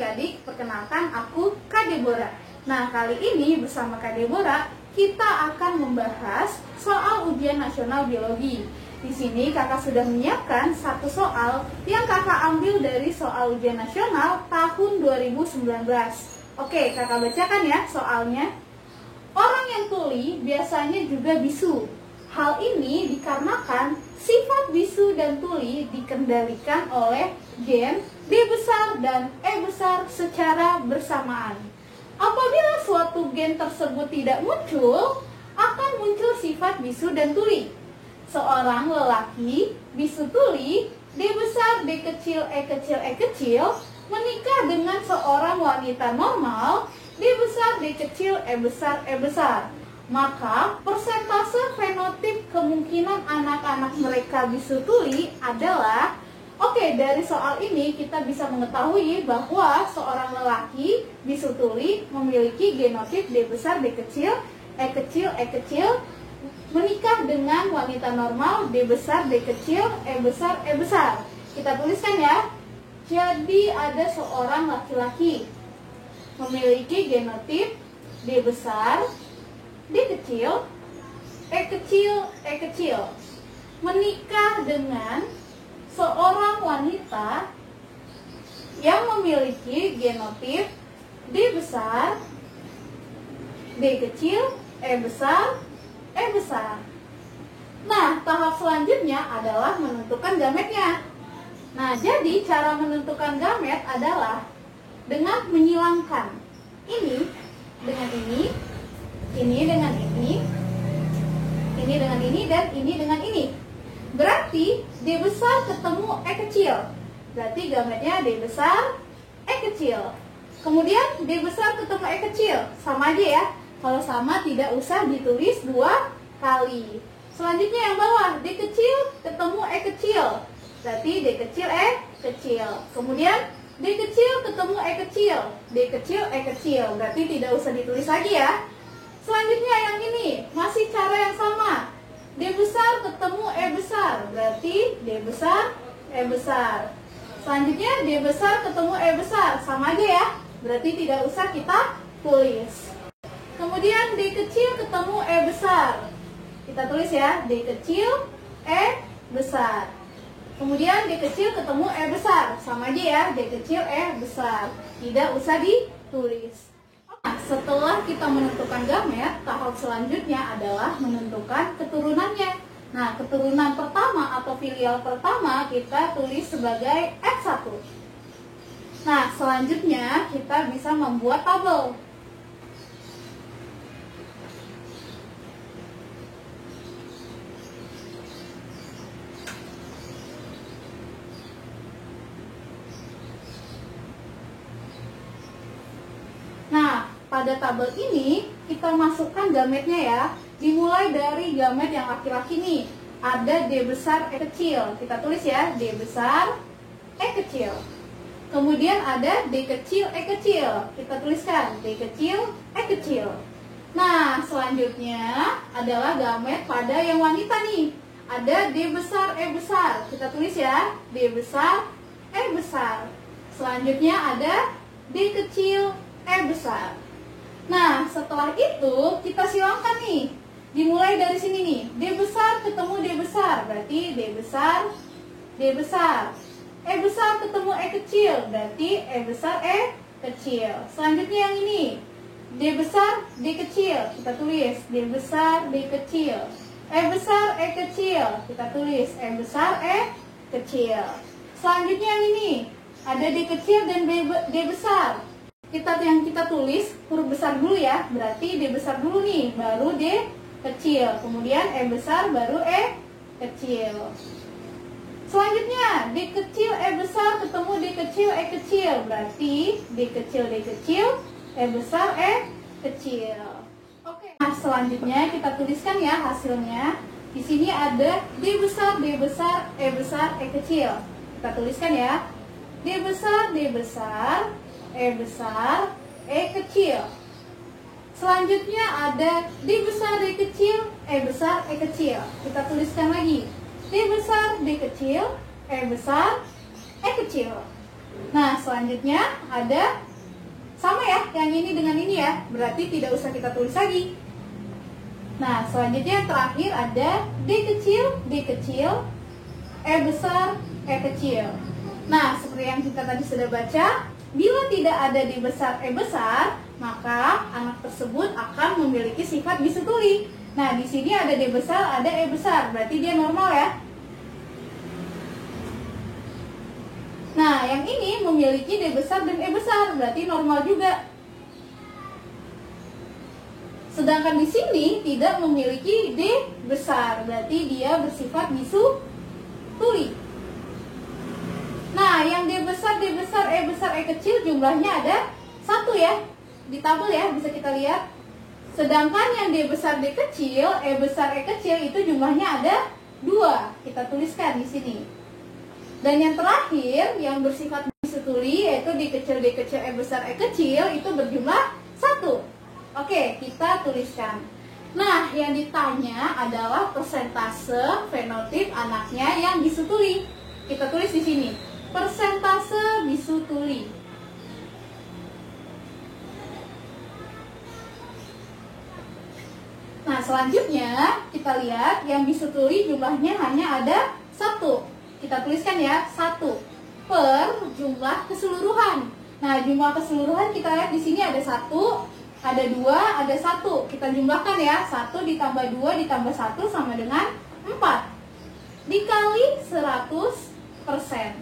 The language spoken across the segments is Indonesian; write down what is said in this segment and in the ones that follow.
adik-adik, perkenalkan aku Kak Deborah. Nah, kali ini bersama Kak Deborah kita akan membahas soal ujian nasional biologi. Di sini kakak sudah menyiapkan satu soal yang kakak ambil dari soal ujian nasional tahun 2019. Oke, kakak bacakan ya soalnya. Orang yang tuli biasanya juga bisu. Hal ini dikarenakan sifat bisu dan tuli dikendalikan oleh gen D besar dan E besar secara bersamaan. Apabila suatu gen tersebut tidak muncul, akan muncul sifat bisu dan tuli. Seorang lelaki bisu tuli D besar D kecil E kecil E kecil menikah dengan seorang wanita normal D besar D kecil E besar E besar. Maka persentase fenotip kemungkinan anak-anak mereka bisu tuli adalah, oke, dari soal ini kita bisa mengetahui bahwa seorang lelaki bisu tuli memiliki genotip D besar D kecil E kecil E kecil menikah dengan wanita normal D besar D kecil E besar E besar. Kita tuliskan ya. Jadi ada seorang laki-laki memiliki genotip D besar D kecil E kecil E kecil menikah dengan seorang wanita yang memiliki genotip D besar D kecil E besar E besar. Nah, tahap selanjutnya adalah menentukan gametnya. Nah, jadi cara menentukan gamet adalah dengan menyilangkan ini dengan ini dengan ini dengan ini, dan ini dengan ini. Berarti D besar ketemu E kecil. Berarti gametnya D besar E kecil. Kemudian D besar ketemu E kecil. Sama aja ya. Kalau sama tidak usah ditulis dua kali. Selanjutnya yang bawah, D kecil ketemu E kecil. Berarti D kecil E kecil. Kemudian D kecil ketemu E kecil. D kecil E kecil. Berarti tidak usah ditulis lagi ya. Selanjutnya yang ini, masih cara yang sama. D besar ketemu E besar. Berarti D besar E besar. Selanjutnya D besar ketemu E besar. Sama aja ya. Berarti tidak usah kita tulis. Kemudian D kecil ketemu E besar. Kita tulis ya, D kecil E besar. Kemudian D kecil ketemu E besar. Sama aja ya, D kecil E besar. Tidak usah ditulis. Nah, setelah kita menentukan gamet, tahap selanjutnya adalah menentukan keturunannya. Nah, keturunan pertama atau filial pertama kita tulis sebagai F1. Nah, selanjutnya kita bisa membuat tabel. Nah, pada tabel ini kita masukkan gametnya ya. Dimulai dari gamet yang laki-laki nih. Ada D besar E kecil. Kita tulis ya, D besar E kecil. Kemudian ada D kecil E kecil. Kita tuliskan D kecil E kecil. Nah, selanjutnya adalah gamet pada yang wanita nih. Ada D besar E besar. Kita tulis ya, D besar E besar. Selanjutnya ada D kecil E besar. Nah, setelah itu kita silangkan nih. Dimulai dari sini nih. D besar ketemu D besar. Berarti D besar D besar. E besar ketemu E kecil. Berarti E besar E kecil. Selanjutnya yang ini. D besar D kecil. Kita tulis D besar D kecil. E besar E kecil. Kita tulis E besar E kecil. Selanjutnya yang ini. Ada D kecil dan D besar. Yang kita tulis huruf besar dulu ya. Berarti D besar dulu nih, baru D kecil. Kemudian E besar, baru E kecil. Selanjutnya D kecil E besar ketemu D kecil E kecil. Berarti D kecil E besar E kecil. Oke. Nah, selanjutnya kita tuliskan ya hasilnya. Di sini ada D besar E besar E kecil. Kita tuliskan ya. D besar E besar E kecil. Selanjutnya ada D besar D kecil E besar E kecil. Kita tuliskan lagi D besar D kecil E besar E kecil. Nah, selanjutnya ada sama ya, yang ini dengan ini ya, berarti tidak usah kita tulis lagi. Nah, selanjutnya yang terakhir ada D kecil, E besar, E kecil. Nah, seperti yang kita tadi sudah baca, bila tidak ada D besar, E besar, maka anak tersebut akan memiliki sifat bisu tuli. Nah, di sini ada D besar, ada E besar, berarti dia normal ya. Nah, yang ini memiliki D besar dan E besar, berarti normal juga. Sedangkan di sini tidak memiliki D besar, berarti dia bersifat bisu tuli. Nah, yang D besar, E besar, E kecil jumlahnya ada 1 ya. Di tabel ya, bisa kita lihat. Sedangkan yang D besar, D kecil, E besar, E kecil itu jumlahnya ada 2. Kita tuliskan di sini. Dan yang terakhir, yang bersifat bisu tuli, yaitu D kecil, E besar, E kecil, itu berjumlah 1. Oke, kita tuliskan. Nah, yang ditanya adalah persentase fenotip anaknya yang bisu tuli. Kita tulis di sini, persentase bisu tuli. Nah, selanjutnya kita lihat yang bisu tuli jumlahnya hanya ada 1. Kita tuliskan ya, 1 per jumlah keseluruhan. Nah, jumlah keseluruhan kita lihat di sini ada 1, ada 2, ada 1. Kita jumlahkan ya, 1 ditambah 2 ditambah 1 sama dengan 4. Dikali 100%.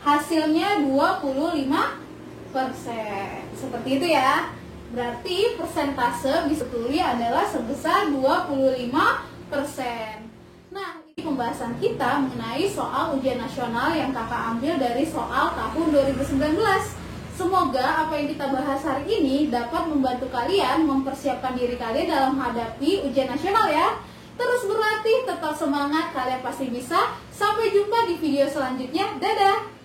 Hasilnya 25%. Seperti itu ya. Berarti persentase bisu tuli adalah sebesar 25%. Nah, ini pembahasan kita mengenai soal ujian nasional yang kakak ambil dari soal tahun 2019. Semoga apa yang kita bahas hari ini dapat membantu kalian mempersiapkan diri kalian dalam menghadapi ujian nasional ya. Terus berlatih, tetap semangat, kalian pasti bisa. Sampai jumpa di video selanjutnya. Dadah!